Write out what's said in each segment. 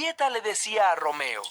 Julieta le decía a Romeo,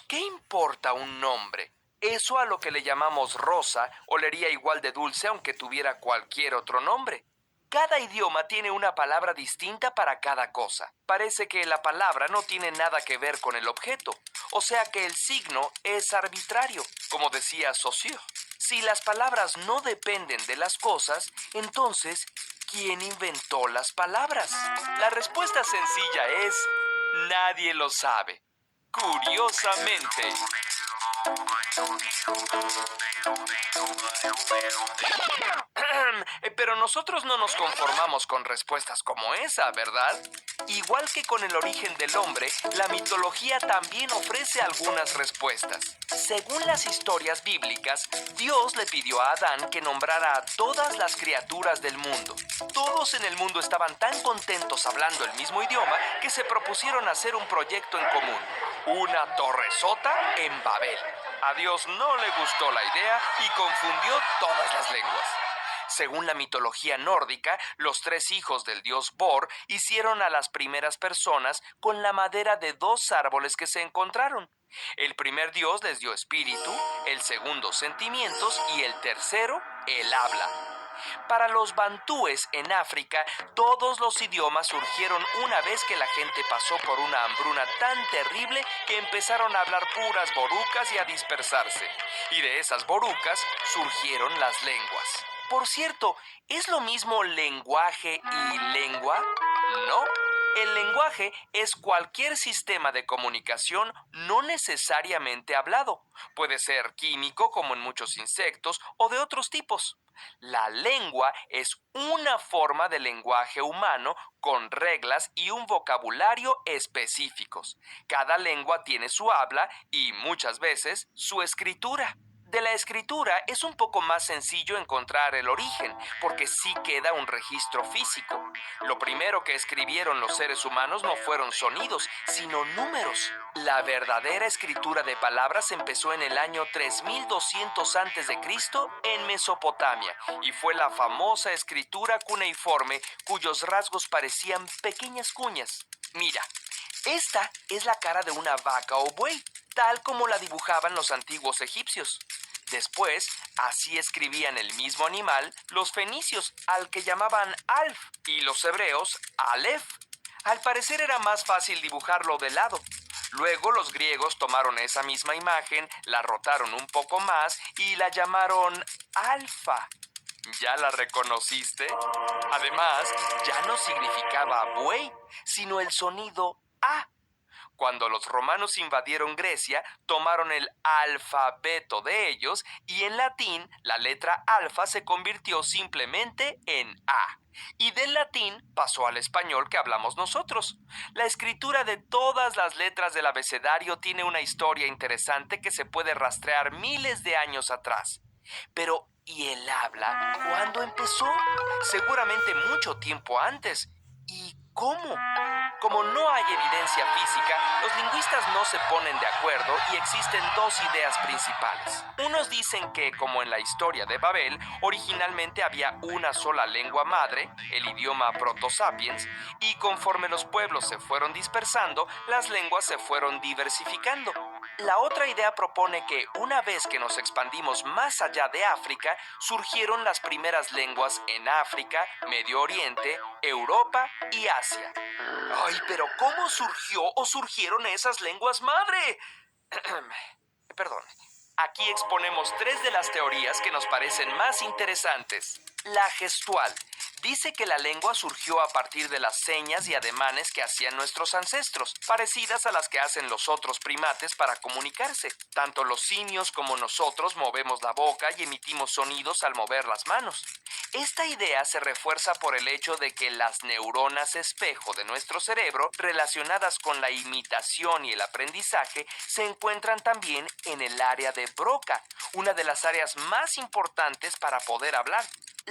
¿qué importa un nombre? Eso a lo que le llamamos rosa olería igual de dulce aunque tuviera cualquier otro nombre. Cada idioma tiene una palabra distinta para cada cosa. Parece que la palabra no tiene nada que ver con el objeto, o sea que el signo es arbitrario, como decía Saussure. Si las palabras no dependen de las cosas, entonces, ¿quién inventó las palabras? La respuesta sencilla es, nadie lo sabe. Curiosamente. Pero nosotros no nos conformamos con respuestas como esa, ¿verdad? Igual que con el origen del hombre, la mitología también ofrece algunas respuestas. Según las historias bíblicas, Dios le pidió a Adán que nombrara a todas las criaturas del mundo. Todos en el mundo estaban tan contentos hablando el mismo idioma que se propusieron hacer un proyecto en común. Una torresota en Babel. A Dios no le gustó la idea y confundió todas las lenguas. Según la mitología nórdica, los 3 hijos del dios Bor hicieron a las primeras personas con la madera de 2 árboles que se encontraron. El primer dios les dio espíritu, el segundo sentimientos y el tercero el habla. Para los bantúes en África, todos los idiomas surgieron una vez que la gente pasó por una hambruna tan terrible que empezaron a hablar puras borucas y a dispersarse. Y de esas borucas surgieron las lenguas. Por cierto, ¿es lo mismo lenguaje y lengua? No. El lenguaje es cualquier sistema de comunicación no necesariamente hablado. Puede ser químico, como en muchos insectos, o de otros tipos. La lengua es una forma de lenguaje humano con reglas y un vocabulario específicos. Cada lengua tiene su habla y, muchas veces, su escritura. De la escritura es un poco más sencillo encontrar el origen, porque sí queda un registro físico. Lo primero que escribieron los seres humanos no fueron sonidos, sino números. La verdadera escritura de palabras empezó en el año 3200 a.C. en Mesopotamia, y fue la famosa escritura cuneiforme cuyos rasgos parecían pequeñas cuñas. Mira, esta es la cara de una vaca o buey, tal como la dibujaban los antiguos egipcios. Después, así escribían el mismo animal los fenicios, al que llamaban Alf, y los hebreos Aleph. Al parecer era más fácil dibujarlo de lado. Luego los griegos tomaron esa misma imagen, la rotaron un poco más y la llamaron Alfa. ¿Ya la reconociste? Además, ya no significaba buey, sino el sonido A. Cuando los romanos invadieron Grecia, tomaron el alfabeto de ellos y en latín la letra alfa se convirtió simplemente en A. Y del latín pasó al español que hablamos nosotros. La escritura de todas las letras del abecedario tiene una historia interesante que se puede rastrear miles de años atrás. Pero, ¿y el habla? ¿Cuándo empezó? Seguramente mucho tiempo antes. ¿Y cómo? Como no hay evidencia física, los lingüistas no se ponen de acuerdo y existen 2 ideas principales. Unos dicen que, como en la historia de Babel, originalmente había una sola lengua madre, el idioma proto-sapiens, y conforme los pueblos se fueron dispersando, las lenguas se fueron diversificando. La otra idea propone que, una vez que nos expandimos más allá de África, surgieron las primeras lenguas en África, Medio Oriente, Europa y Asia. ¡Ay, pero cómo surgió o surgieron esas lenguas madre! Perdón. Aquí exponemos 3 de las teorías que nos parecen más interesantes. La gestual. Dice que la lengua surgió a partir de las señas y ademanes que hacían nuestros ancestros, parecidas a las que hacen los otros primates para comunicarse. Tanto los simios como nosotros movemos la boca y emitimos sonidos al mover las manos. Esta idea se refuerza por el hecho de que las neuronas espejo de nuestro cerebro, relacionadas con la imitación y el aprendizaje, se encuentran también en el área de Broca, una de las áreas más importantes para poder hablar.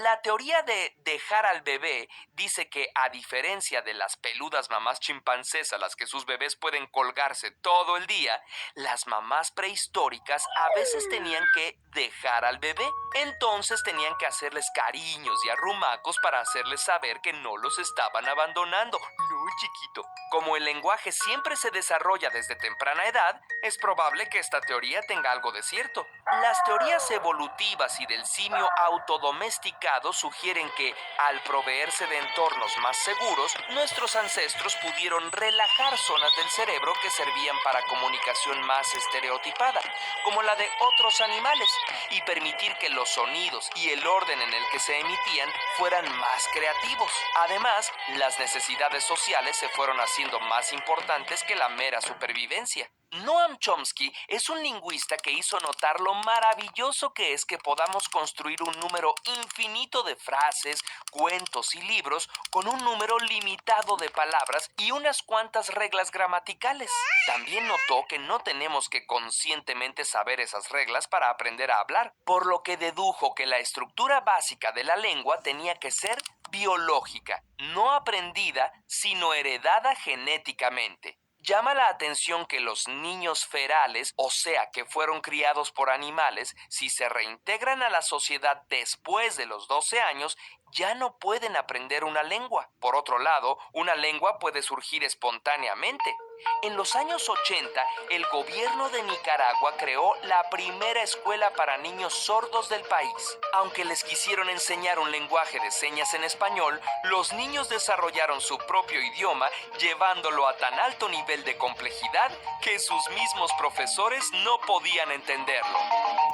La teoría de dejar al bebé dice que, a diferencia de las peludas mamás chimpancés a las que sus bebés pueden colgarse todo el día, las mamás prehistóricas a veces tenían que dejar al bebé. Entonces tenían que hacerles cariños y arrumacos para hacerles saber que no los estaban abandonando. No, chiquito. Como el lenguaje siempre se desarrolla desde temprana edad, es probable que esta teoría tenga algo de cierto. Las teorías evolutivas y del simio autodomesticado sugieren que, al proveerse de entornos más seguros, nuestros ancestros pudieron relajar zonas del cerebro que servían para comunicación más estereotipada, como la de otros animales, y permitir que los sonidos y el orden en el que se emitían fueran más creativos. Además, las necesidades sociales se fueron haciendo más importantes que la mera supervivencia. Noam Chomsky es un lingüista que hizo notar lo maravilloso que es que podamos construir un número infinito de frases, cuentos y libros con un número limitado de palabras y unas cuantas reglas gramaticales. También notó que no tenemos que conscientemente saber esas reglas para aprender a hablar, por lo que dedujo que la estructura básica de la lengua tenía que ser biológica, no aprendida, sino heredada genéticamente. Llama la atención que los niños ferales, o sea, que fueron criados por animales, si se reintegran a la sociedad después de los 12 años, ya no pueden aprender una lengua. Por otro lado, una lengua puede surgir espontáneamente. En los años 80, el gobierno de Nicaragua creó la primera escuela para niños sordos del país. Aunque les quisieron enseñar un lenguaje de señas en español, los niños desarrollaron su propio idioma, llevándolo a tan alto nivel de complejidad que sus mismos profesores no podían entenderlo.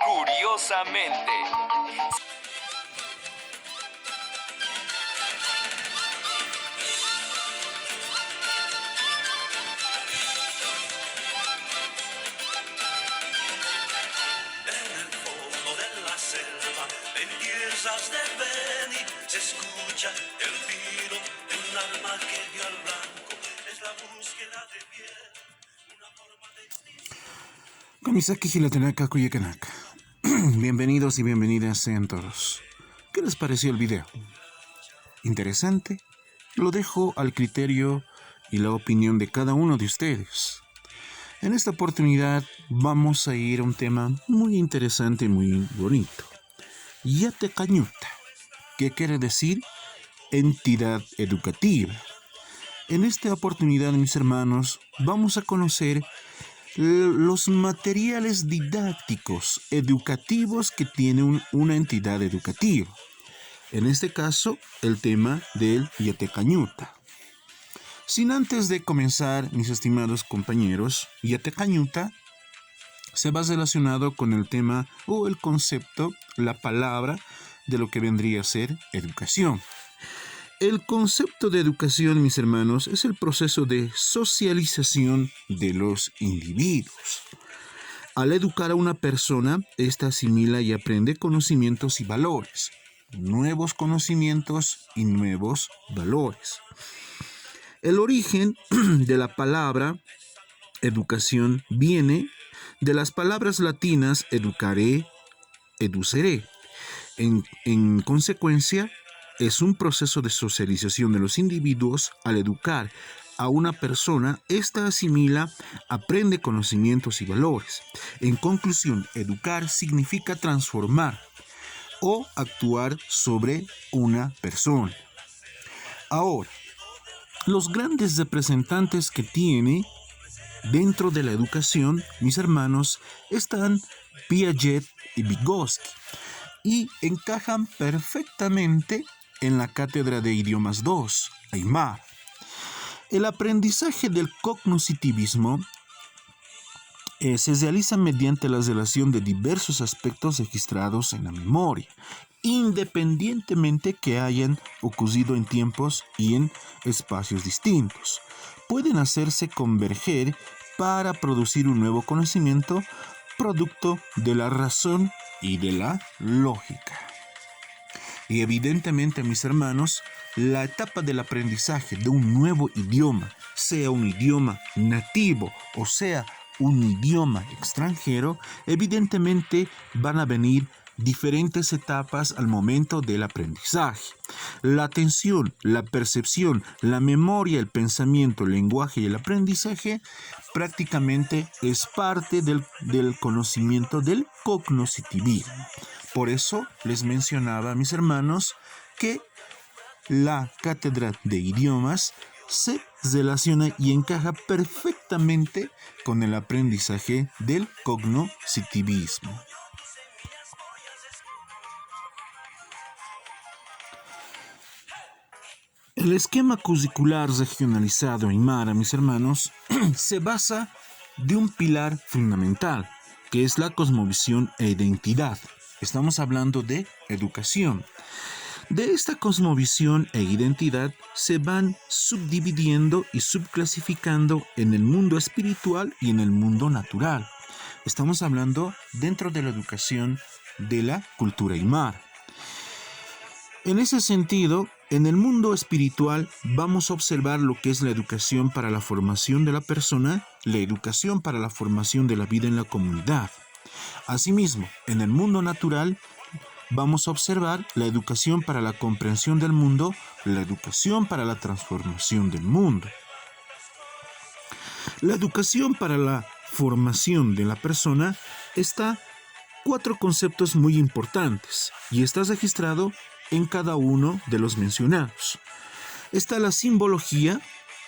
Curiosamente. Empiezas de venir, se escucha el tiro de un alma que dio al blanco. Es la búsqueda de piel, una forma de existir. Kamisaki Hilatenaka Kuyekanaka. Bienvenidos y bienvenidas sean todos. ¿Qué les pareció el video? ¿Interesante? Lo dejo al criterio y la opinión de cada uno de ustedes. En esta oportunidad vamos a ir a un tema muy interesante y muy bonito. Yatecañuta, que quiere decir entidad educativa. En esta oportunidad, mis hermanos, vamos a conocer los materiales didácticos educativos que tiene una entidad educativa. En este caso, el tema del Yatecañuta. Sin antes de comenzar, mis estimados compañeros, Yatecañuta se va relacionado con el tema o el concepto, la palabra de lo que vendría a ser educación. El concepto de educación, mis hermanos, es el proceso de socialización de los individuos. Al educar a una persona, ésta asimila y aprende conocimientos y valores, nuevos conocimientos y nuevos valores. El origen de la palabra educación viene de las palabras latinas educaré, educeré. En consecuencia, es un proceso de socialización de los individuos. Al educar a una persona, ésta asimila, aprende conocimientos y valores. En conclusión, educar significa transformar o actuar sobre una persona. Ahora, los grandes representantes que tiene dentro de la educación, mis hermanos, están Piaget y Vygotsky y encajan perfectamente en la cátedra de idiomas 2, Aymara. El aprendizaje del cognoscitivismo se realiza mediante la relación de diversos aspectos registrados en la memoria, independientemente que hayan ocurrido en tiempos y en espacios distintos. Pueden hacerse converger para producir un nuevo conocimiento, producto de la razón y de la lógica. Y evidentemente, mis hermanos, la etapa del aprendizaje de un nuevo idioma, sea un idioma nativo o sea un idioma extranjero, evidentemente van a venir diferentes etapas al momento del aprendizaje. La atención, la percepción, la memoria, el pensamiento, el lenguaje y el aprendizaje prácticamente es parte del conocimiento del cognoscitivismo. Por eso les mencionaba a mis hermanos que la cátedra de idiomas se relaciona y encaja perfectamente con el aprendizaje del cognoscitivismo. El esquema curricular regionalizado aymara, mis hermanos, se basa de un pilar fundamental, que es la cosmovisión e identidad. Estamos hablando de educación. De esta cosmovisión e identidad se van subdividiendo y subclasificando en el mundo espiritual y en el mundo natural. Estamos hablando dentro de la educación de la cultura aymara. En ese sentido, en el mundo espiritual vamos a observar lo que es la educación para la formación de la persona, la educación para la formación de la vida en la comunidad. Asimismo, en el mundo natural vamos a observar la educación para la comprensión del mundo, la educación para la transformación del mundo. La educación para la formación de la persona está 4 conceptos muy importantes y está registrado en cada uno de los mencionados. Está la simbología,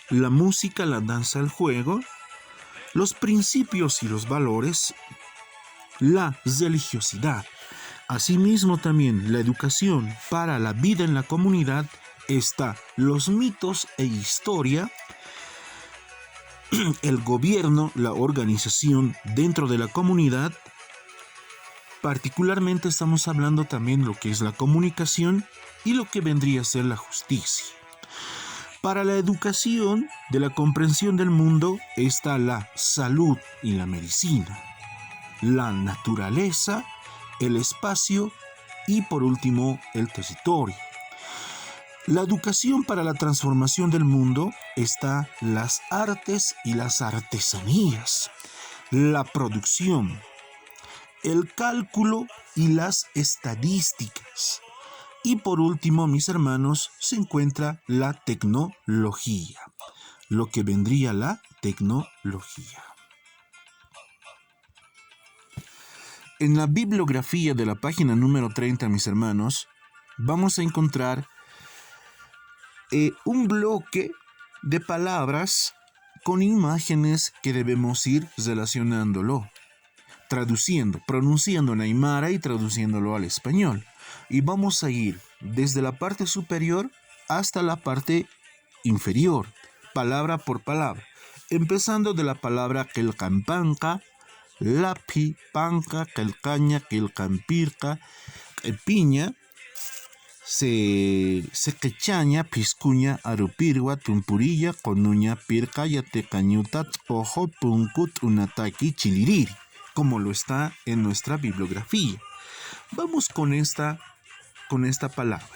la música, la danza, el juego, los principios y los valores, la religiosidad. Asimismo también la educación para la vida en la comunidad está los mitos e historia, el gobierno, la organización dentro de la comunidad. Particularmente estamos hablando también de lo que es la comunicación y lo que vendría a ser la justicia. Para la educación de la comprensión del mundo está la salud y la medicina, la naturaleza, el espacio y por último el territorio. La educación para la transformación del mundo está las artes y las artesanías, la producción, el cálculo y las estadísticas. Y por último, mis hermanos, se encuentra la tecnología, lo que vendría la tecnología. En la bibliografía de la página número 30, mis hermanos, vamos a encontrar un bloque de palabras con imágenes que debemos ir relacionándolo, pronunciando en aymara y traduciéndolo al español. Y vamos a ir desde la parte superior hasta la parte inferior, palabra por palabra, empezando de la palabra quelcampanca, lapi, panca, quelcaña, quelcampirca, piña, sequechaña, piscuña, arupirwa, tumpurilla, conuña, pirca, yatecañuta, ojo, puncut, unataki, chiliriri, como lo está en nuestra bibliografía. Vamos con esta palabra.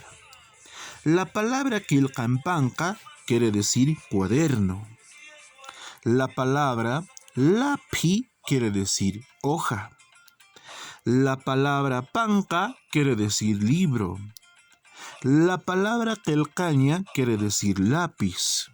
La palabra quelcampanca quiere decir cuaderno. La palabra lapi quiere decir hoja. La palabra panca quiere decir libro. La palabra quelcaña quiere decir lápiz.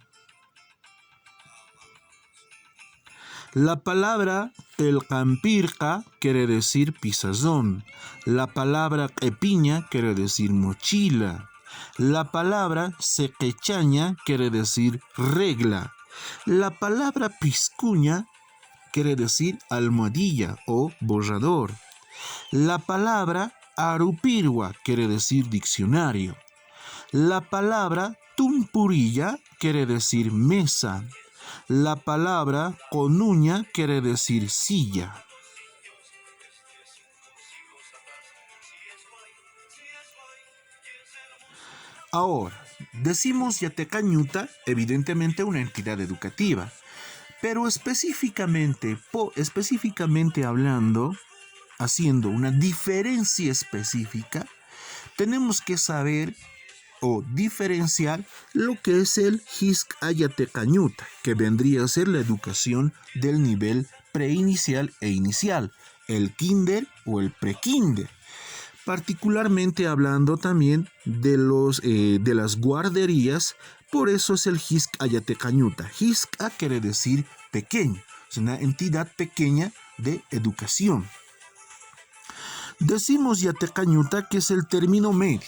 La palabra quelcampirca quiere decir pizarrón. La palabra epiña quiere decir mochila. La palabra sequechaña quiere decir regla. La palabra piscuña quiere decir almohadilla o borrador. La palabra arupirwa quiere decir diccionario. La palabra tumpurilla quiere decir mesa. La palabra conuña quiere decir silla. Ahora, decimos Yatecañuta, evidentemente una entidad educativa, pero específicamente hablando, haciendo una diferencia específica, tenemos que saber o diferenciar lo que es el Hisk Ayatecañuta, que vendría a ser la educación del nivel preinicial e inicial, el kinder o el prekinder. particularmente hablando también de las guarderías. Por eso es el Hisk Ayatecañuta. Hisk quiere decir pequeño, es una entidad pequeña de educación. Decimos Yatecañuta que es el término medio.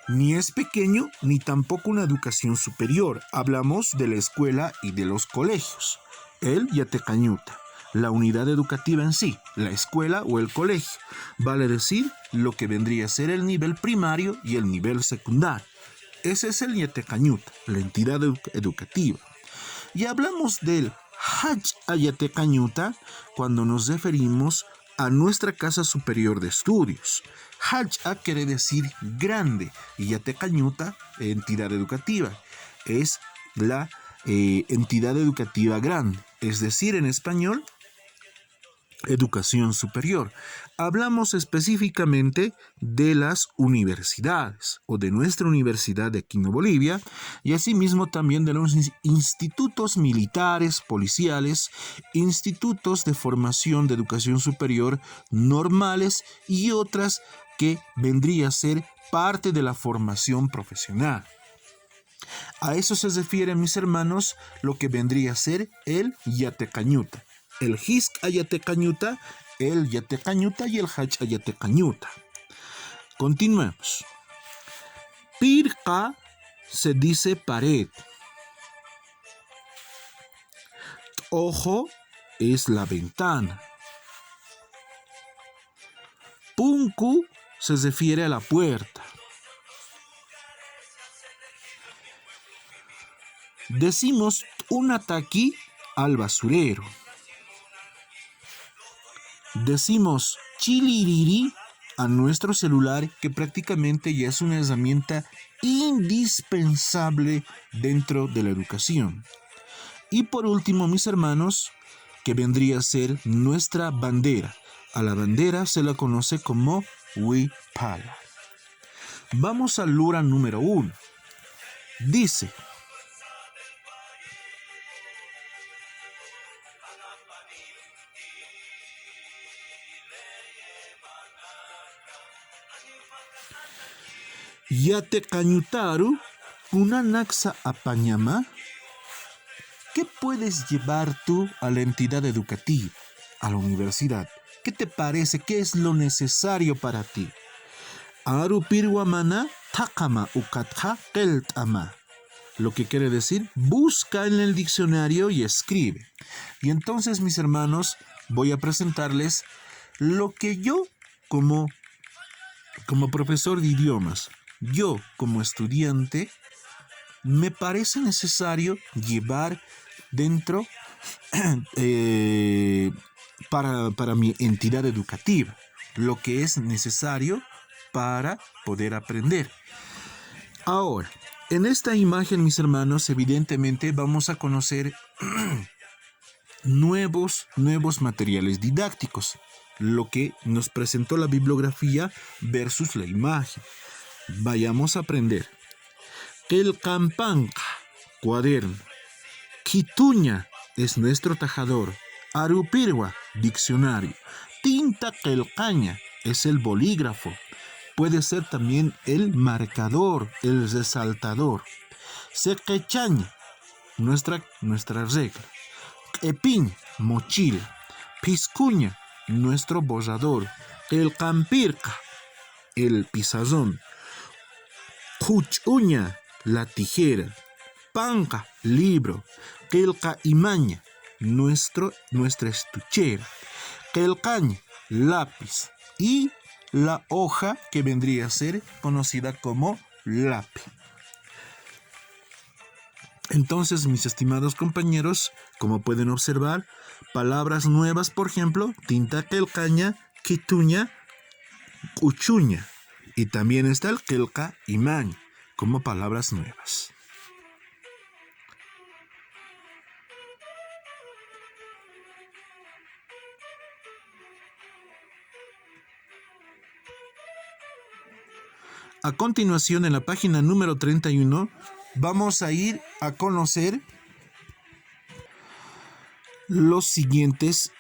Ni es pequeño ni tampoco una educación superior. Hablamos de la escuela y de los colegios. El Yatecañuta, la unidad educativa en sí, la escuela o el colegio, vale decir lo que vendría a ser el nivel primario y el nivel secundario. Ese es el Yatecañuta, la entidad educativa. Y hablamos del Hach Ayatecañuta cuando nos referimos a nuestra casa superior de estudios. Hach quiere decir grande y Yatecañuta, entidad educativa, es la entidad educativa grande, es decir, en español, educación superior. Hablamos específicamente de las universidades o de nuestra universidad de Quino, Bolivia, y asimismo también de los institutos militares, policiales, institutos de formación de educación superior normales y otras que vendría a ser parte de la formación profesional. A eso se refiere, mis hermanos, lo que vendría a ser el Yatecañuta. El Hisk Ayatecañuta, el Yatecañuta y el Hach Ayatecañuta. Continuemos. Pirqa se dice pared. Ojo es la ventana. Punku se refiere a la puerta. Decimos un ataqui al basurero. Decimos chiliriri a nuestro celular, que prácticamente ya es una herramienta indispensable dentro de la educación. Y por último, mis hermanos, que vendría a ser nuestra bandera. A la bandera se la conoce como huipala. Vamos al Lura número 1. Dice: Yatecañutaru, una naxa apañama. ¿Qué puedes llevar tú a la entidad educativa, a la universidad? ¿Qué te parece? ¿Qué es lo necesario para ti? Aru pirwamana takama ukatja keltama. Lo que quiere decir, busca en el diccionario y escribe. Y entonces, mis hermanos, voy a presentarles lo que yo como profesor de idiomas, yo como estudiante, me parece necesario llevar dentro para mi entidad educativa, lo que es necesario para poder aprender. Ahora, en esta imagen, mis hermanos, evidentemente vamos a conocer nuevos materiales didácticos, lo que nos presentó la bibliografía versus la imagen. Vayamos a aprender. El campanca, cuaderno. Quituña es nuestro tajador. Arupirwa, diccionario. Tinta quelcaña es el bolígrafo. Puede ser también el marcador, el resaltador. Sequechaña, nuestra regla. Epiñ, mochila. Piscuña, nuestro borrador. El campirca, el pizarrón. Cuchuña, la tijera. Panca, libro. Quelca imaña, nuestra estuchera. Quelcaña, lápiz. Y la hoja, que vendría a ser conocida como lápiz. Entonces, mis estimados compañeros, como pueden observar, palabras nuevas, por ejemplo, tinta quelcaña, quituña, cuchuña. Y también está el quelca imaña como palabras nuevas. A continuación, en la página número 31, vamos a ir a conocer los siguientes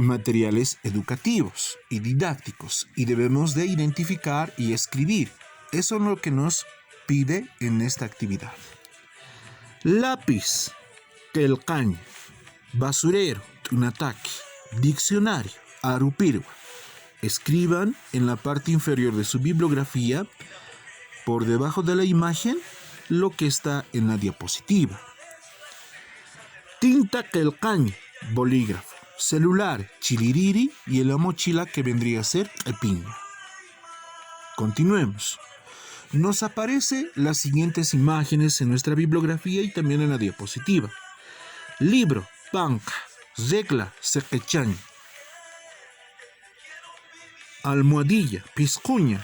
materiales educativos y didácticos y debemos de identificar y escribir. Eso es lo que nos pide en esta actividad. Lápiz, telcaña, basurero, tunataki, diccionario, arupirwa. Escriban en la parte inferior de su bibliografía, por debajo de la imagen, lo que está en la diapositiva. Tinta telcaña, bolígrafo, celular, chiliriri y en la mochila que vendría a ser piña. Continuemos. Nos aparecen las siguientes imágenes en nuestra bibliografía y también en la diapositiva. Libro, panca, regla, sequechaña. Almohadilla, piscuña,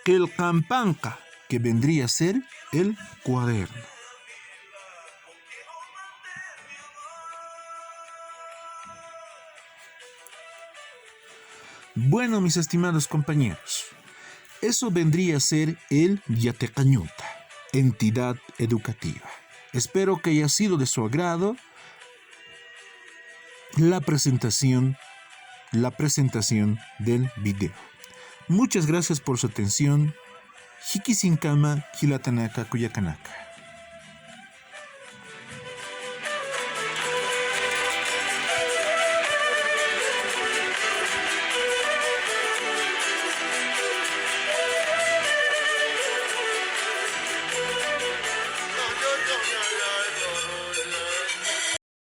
quelcampanca, que vendría a ser el cuaderno. Bueno, mis estimados compañeros, eso vendría a ser el Yatecañuta, entidad educativa. Espero que haya sido de su agrado la presentación del video. Muchas gracias por su atención. Hiki Sinkama, Hilatanaka, Kuyakanaka.